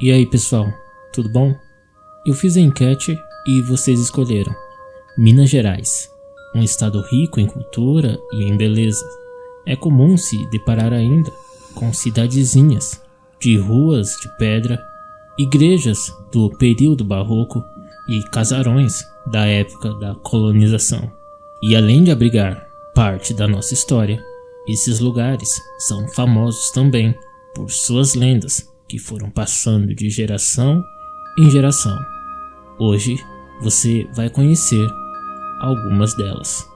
E aí pessoal, tudo bom? Eu fiz a enquete e vocês escolheram Minas Gerais, um estado rico em cultura e em beleza. É comum se deparar ainda com cidadezinhas de ruas de pedra, igrejas do período barroco e casarões da época da colonização. E além de abrigar parte da nossa história, esses lugares são famosos também por suas lendas que foram passando de geração em geração. Hoje você vai conhecer algumas delas.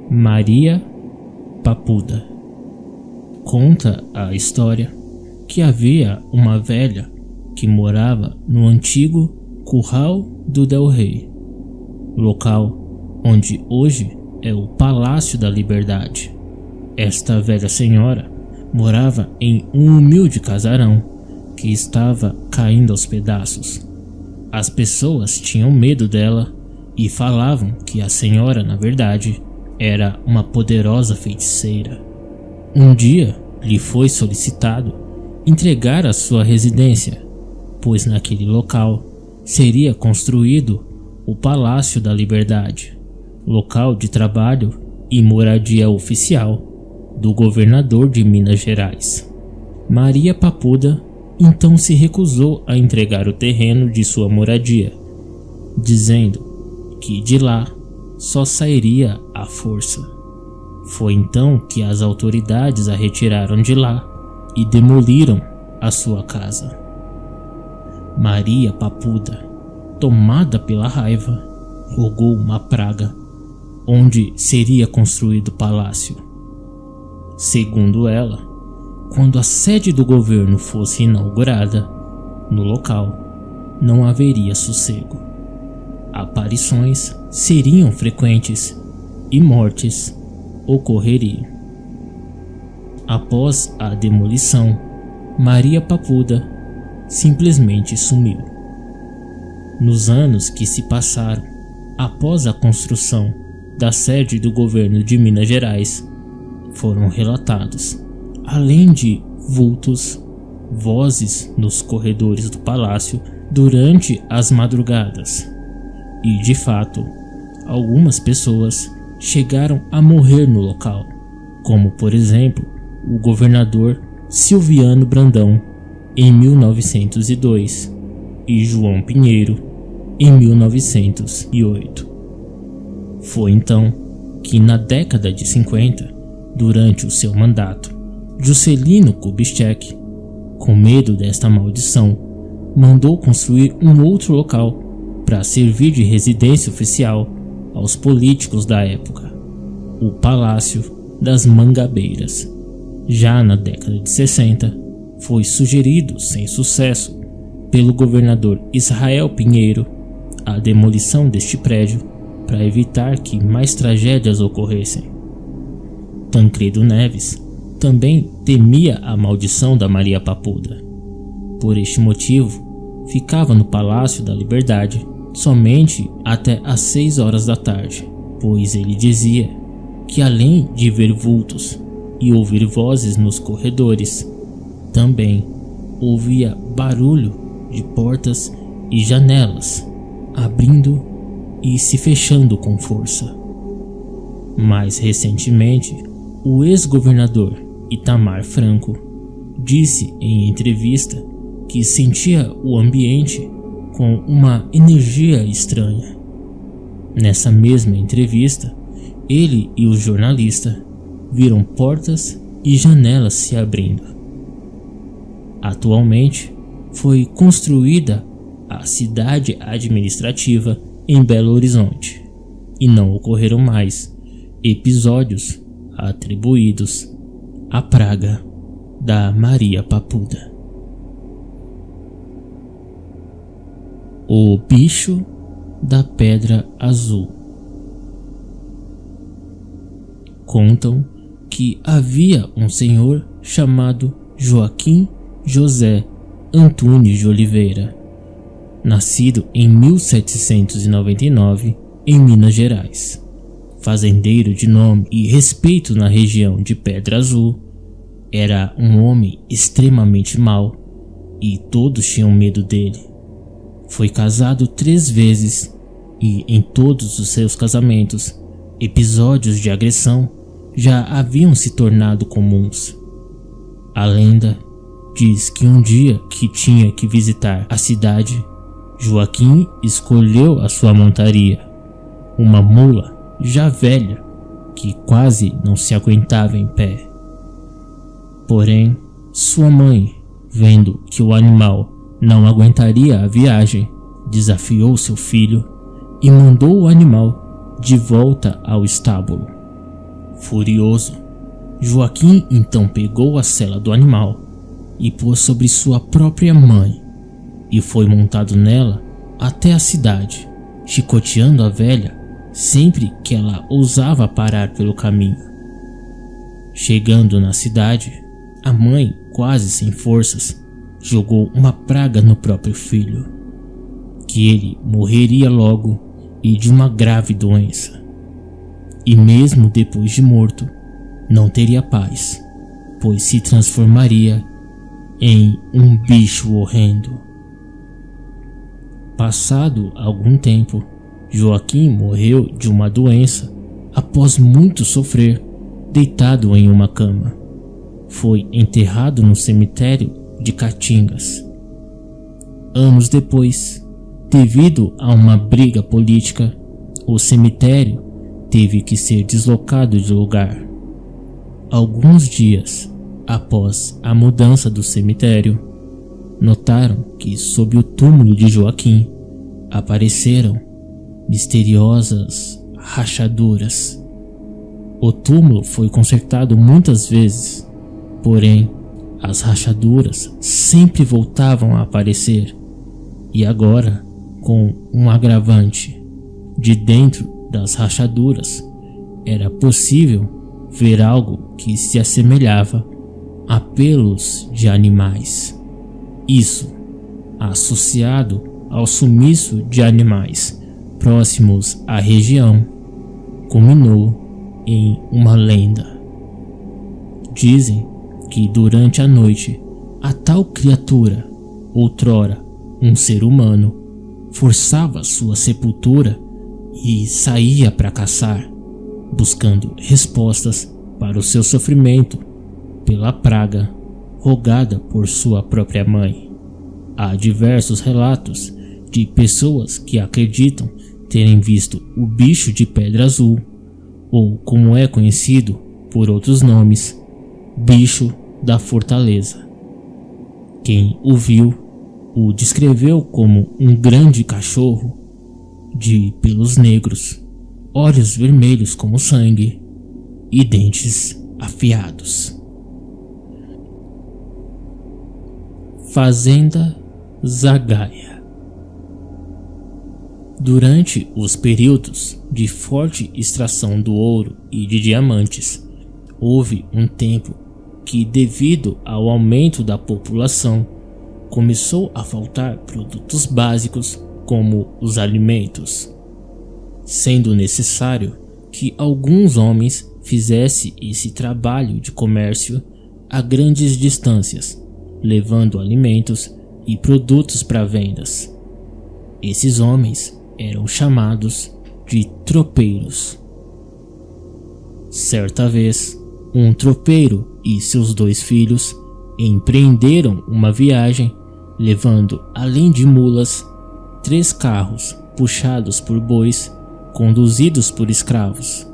Maria Papuda. Conta a história que havia uma velha que morava no antigo Curral do Del Rey, local onde hoje é o Palácio da Liberdade. Esta velha senhora morava em um humilde casarão que estava caindo aos pedaços. As pessoas tinham medo dela e falavam que a senhora, na verdade, era uma poderosa feiticeira. Um dia lhe foi solicitado entregar a sua residência, pois naquele local seria construído o Palácio da Liberdade, local de trabalho e moradia oficial do governador de Minas Gerais. Maria Papuda então se recusou a entregar o terreno de sua moradia, dizendo que de lá só sairia à força. Foi então que as autoridades a retiraram de lá e demoliram a sua casa. Maria Papuda, tomada pela raiva, rogou uma praga onde seria construído o palácio. Segundo ela, quando a sede do governo fosse inaugurada, no local não haveria sossego. Aparições seriam frequentes e mortes ocorreriam. Após a demolição, Maria Papuda simplesmente sumiu. Nos anos que se passaram após a construção da sede do governo de Minas Gerais, foram relatados, além de vultos, vozes nos corredores do palácio durante as madrugadas. E de fato, algumas pessoas chegaram a morrer no local, como por exemplo o governador Silviano Brandão em 1902 e João Pinheiro em 1908. Foi então que na década de 50, durante o seu mandato, Juscelino Kubitschek, com medo desta maldição, mandou construir um outro local para servir de residência oficial aos políticos da época, o Palácio das Mangabeiras. Já na década de 60, foi sugerido sem sucesso pelo governador Israel Pinheiro a demolição deste prédio para evitar que mais tragédias ocorressem. Tancredo Neves também temia a maldição da Maria Papuda. Por este motivo, ficava no Palácio da Liberdade somente até às 6 horas da tarde, pois ele dizia que além de ver vultos e ouvir vozes nos corredores, também ouvia barulho de portas e janelas abrindo e se fechando com força. Mais recentemente, o ex-governador Itamar Franco disse em entrevista que sentia o ambiente com uma energia estranha. Nessa mesma entrevista, ele e o jornalista viram portas e janelas se abrindo. Atualmente, foi construída a cidade administrativa em Belo Horizonte e não ocorreram mais episódios atribuídos à praga da Maria Papuda. O bicho da Pedra Azul. Contam que havia um senhor chamado Joaquim José Antunes de Oliveira, nascido em 1799 em Minas Gerais. Fazendeiro de nome e respeito na região de Pedra Azul, era um homem extremamente mau e todos tinham medo dele. Foi casado 3 vezes e em todos os seus casamentos, episódios de agressão já haviam se tornado comuns. A lenda diz que um dia que tinha que visitar a cidade, Joaquim escolheu a sua montaria, uma mula já velha que quase não se aguentava em pé. Porém, sua mãe, vendo que o animal não aguentaria a viagem, desafiou seu filho e mandou o animal de volta ao estábulo. Furioso, Joaquim então pegou a sela do animal e pôs sobre sua própria mãe e foi montado nela até a cidade, chicoteando a velha sempre que ela ousava parar pelo caminho. Chegando na cidade, a mãe, quase sem forças, jogou uma praga no próprio filho, que ele morreria logo e de uma grave doença. E mesmo depois de morto, não teria paz, pois se transformaria em um bicho horrendo. Passado algum tempo, Joaquim morreu de uma doença após muito sofrer, deitado em uma cama. Foi enterrado no cemitério de Caatingas. Anos depois, devido a uma briga política, o cemitério teve que ser deslocado de lugar. Alguns dias após a mudança do cemitério, notaram que sob o túmulo de Joaquim apareceram misteriosas rachaduras. O túmulo foi consertado muitas vezes, porém as rachaduras sempre voltavam a aparecer, e agora com um agravante: de dentro das rachaduras era possível ver algo que se assemelhava a pelos de animais. Isso, associado ao sumiço de animais próximos à região, culminou em uma lenda. Dizem que durante a noite a tal criatura, outrora um ser humano, forçava sua sepultura e saía para caçar, buscando respostas para o seu sofrimento pela praga rogada por sua própria mãe. Há diversos relatos de pessoas que acreditam terem visto o bicho de Pedra Azul, ou como é conhecido por outros nomes, bicho da fortaleza. Quem o viu o descreveu como um grande cachorro de pelos negros, olhos vermelhos como sangue e dentes afiados. Fazenda Zagaia. Durante os períodos de forte extração do ouro e de diamantes, houve um tempo que, devido ao aumento da população, começou a faltar produtos básicos como os alimentos, sendo necessário que alguns homens fizessem esse trabalho de comércio a grandes distâncias, levando alimentos e produtos para vendas. Esses homens eram chamados de tropeiros. Certa vez, um tropeiro e seus 2 filhos empreenderam uma viagem, levando, além de mulas, 3 carros puxados por bois, conduzidos por escravos,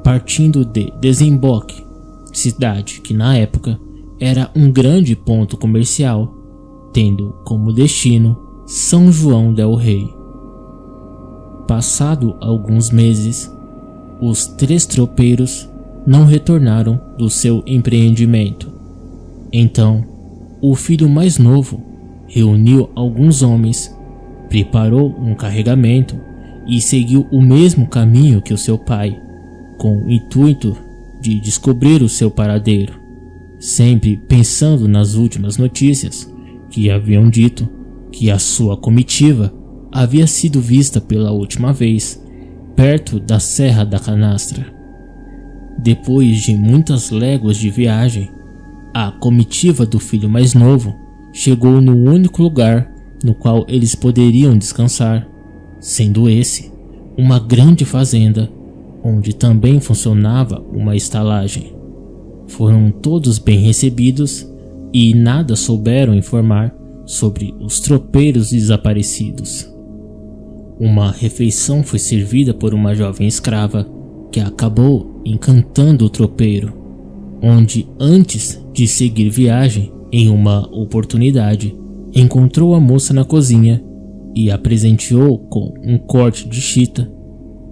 partindo de Desemboque, cidade que na época era um grande ponto comercial, tendo como destino São João del Rei. Passado alguns meses, os 3 tropeiros não retornaram do seu empreendimento. Então, o filho mais novo reuniu alguns homens, preparou um carregamento e seguiu o mesmo caminho que o seu pai, com o intuito de descobrir o seu paradeiro, sempre pensando nas últimas notícias que haviam dito que a sua comitiva havia sido vista pela última vez perto da Serra da Canastra. Depois de muitas léguas de viagem, a comitiva do filho mais novo chegou no único lugar no qual eles poderiam descansar, sendo esse uma grande fazenda onde também funcionava uma estalagem. Foram todos bem recebidos e nada souberam informar sobre os tropeiros desaparecidos. Uma refeição foi servida por uma jovem escrava que acabou encantando o tropeiro, onde, antes de seguir viagem, em uma oportunidade, encontrou a moça na cozinha e a presenteou com um corte de chita,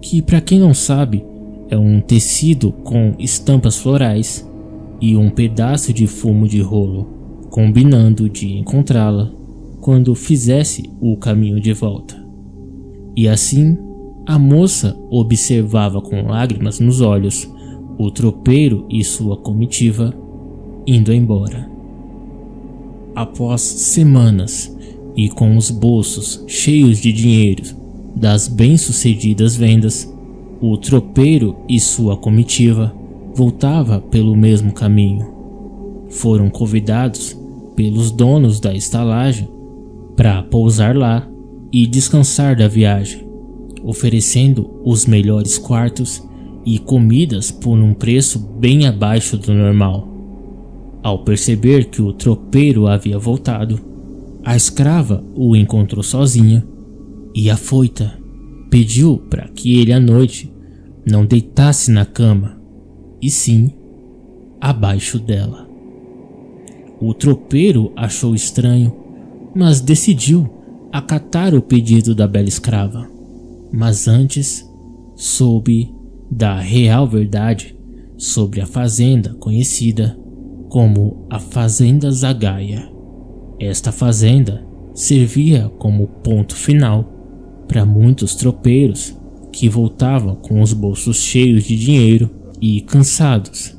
que, para quem não sabe, é um tecido com estampas florais, e um pedaço de fumo de rolo, combinando de encontrá-la quando fizesse o caminho de volta. E assim, a moça observava com lágrimas nos olhos o tropeiro e sua comitiva indo embora. Após semanas e com os bolsos cheios de dinheiro das bem-sucedidas vendas, o tropeiro e sua comitiva voltava pelo mesmo caminho. Foram convidados pelos donos da estalagem para pousar lá e descansar da viagem, oferecendo os melhores quartos e comidas por um preço bem abaixo do normal. Ao perceber que o tropeiro havia voltado, a escrava o encontrou sozinha e, afoita, pediu para que ele à noite não deitasse na cama, e sim abaixo dela. O tropeiro achou estranho, mas decidiu acatar o pedido da bela escrava. Mas antes soube da real verdade sobre a fazenda conhecida como a Fazenda Zagaia. Esta fazenda servia como ponto final para muitos tropeiros que voltavam com os bolsos cheios de dinheiro e cansados,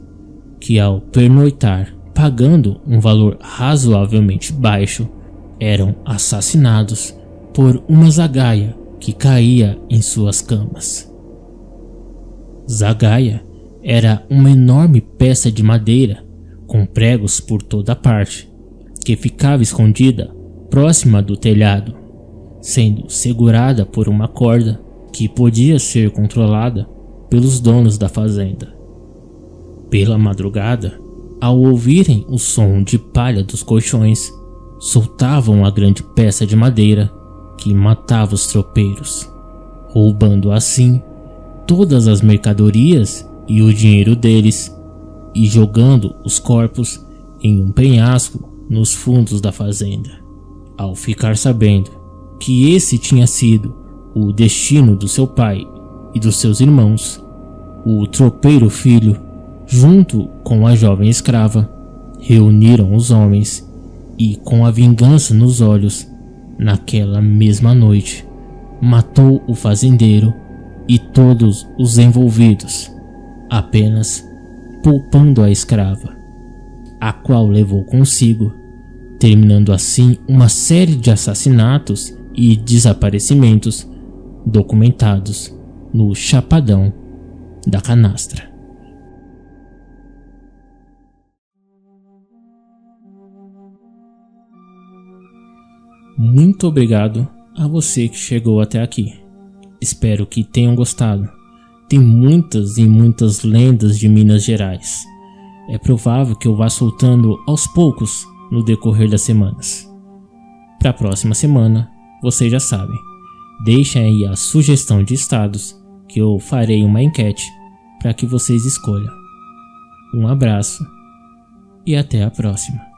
que ao pernoitar pagando um valor razoavelmente baixo, eram assassinados por uma zagaia que caía em suas camas. Zagaia era uma enorme peça de madeira com pregos por toda parte, que ficava escondida próxima do telhado, sendo segurada por uma corda que podia ser controlada pelos donos da fazenda. Pela madrugada, ao ouvirem o som de palha dos colchões, soltavam a grande peça de madeira que matava os tropeiros, roubando assim todas as mercadorias e o dinheiro deles e jogando os corpos em um penhasco nos fundos da fazenda. Ao ficar sabendo que esse tinha sido o destino do seu pai e dos seus irmãos, o tropeiro filho, junto com a jovem escrava, reuniram os homens e, com a vingança nos olhos, naquela mesma noite, matou o fazendeiro e todos os envolvidos, apenas poupando a escrava, a qual levou consigo, terminando assim uma série de assassinatos e desaparecimentos documentados no Chapadão da Canastra. Muito obrigado a você que chegou até aqui. Espero que tenham gostado. Tem muitas e muitas lendas de Minas Gerais. É provável que eu vá soltando aos poucos no decorrer das semanas. Para a próxima semana, vocês já sabem, deixem aí a sugestão de estados que eu farei uma enquete para que vocês escolham. Um abraço e até a próxima.